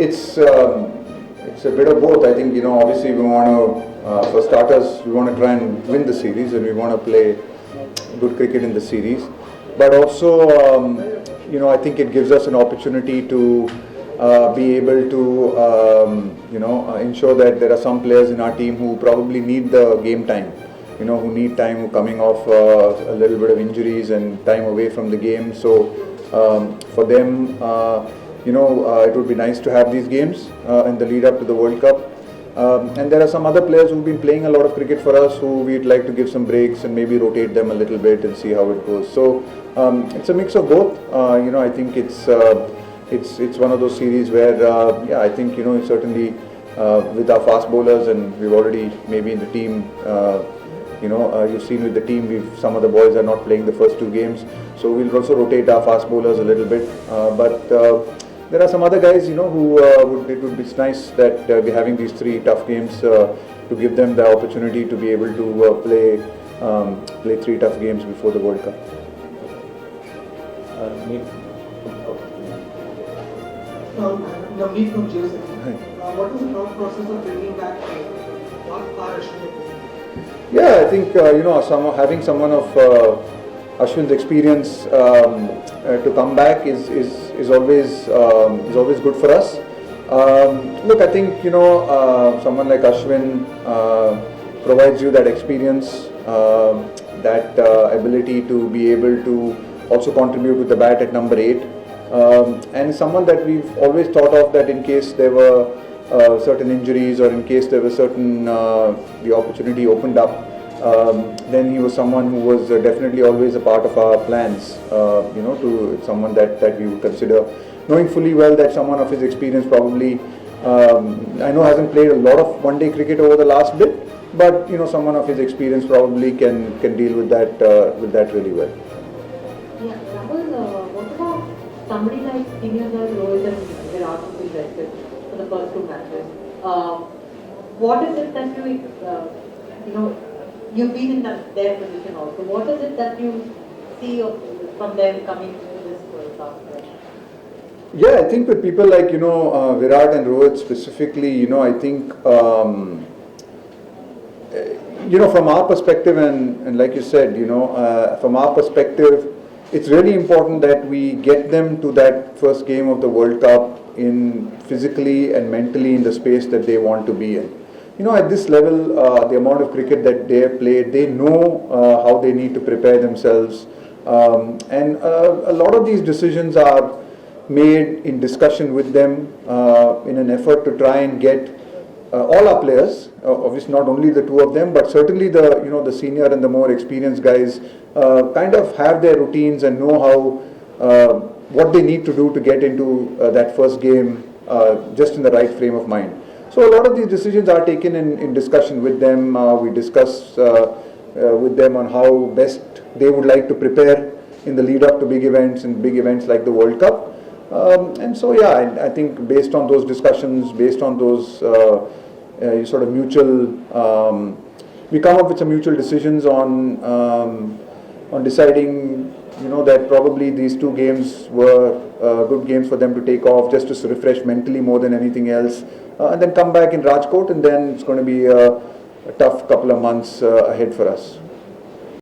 It's a bit of both. I think, obviously we want to, for starters, we want to try and win the series, and we want to play good cricket in the series. But also, I think it gives us an opportunity to be able to, ensure that there are some players in our team who probably need the game time. Who need time, who coming off a little bit of injuries and time away from the game. So for them, it would be nice to have these games in the lead up to the World Cup. And there are some other players who've been playing a lot of cricket for us who we'd like to give some breaks and maybe rotate them a little bit and see how it goes. So it's a mix of both. I think it's one of those series where, I think, certainly with our fast bowlers, and we've already maybe in the team, you've seen with the team, some of the boys are not playing the first two games. So we'll also rotate our fast bowlers a little bit. But there are some other guys, who it would be nice that we're having these three tough games to give them the opportunity to be able to play three tough games before the World Cup. Navneet from GSM. What is the thought process of bringing back Ashwin? Yeah, I think having someone of Ashwin's experience to come back is always good for us. Look, I think someone like Ashwin provides you that experience, that ability to be able to also contribute with the bat at number 8, and someone that we've always thought of that in case there were certain injuries or in case there was certain the opportunity opened up, then he was someone who was definitely always a part of our plans, to someone that we would consider, knowing fully well that someone of his experience probably, I know hasn't played a lot of one-day cricket over the last bit, but someone of his experience probably can deal with that really well. Yeah, Rahul, what about somebody like seniors like Rohit and Virat who will rested for the first 2 matches? What is it that you've been in their position also. What is it that you see from them coming to this World Cup? Yeah, I think with people like Virat and Rohit specifically, I think from our perspective, and like you said, from our perspective, it's really important that we get them to that first game of the World Cup in physically and mentally in the space that they want to be in. At this level, the amount of cricket that they have played, they know how they need to prepare themselves. And a lot of these decisions are made in discussion with them in an effort to try and get all our players, obviously not only the 2 of them, but certainly the senior and the more experienced guys kind of have their routines and know how what they need to do to get into that first game just in the right frame of mind. So a lot of these decisions are taken in discussion with them. We discuss with them on how best they would like to prepare in the lead up to big events and big events like the World Cup. And so I think based on those discussions, based on those sort of mutual, we come up with some mutual decisions on deciding that probably these 2 games were good games for them to take off just to refresh mentally more than anything else, and then come back in Rajkot, and then it's going to be a tough couple of months ahead for us.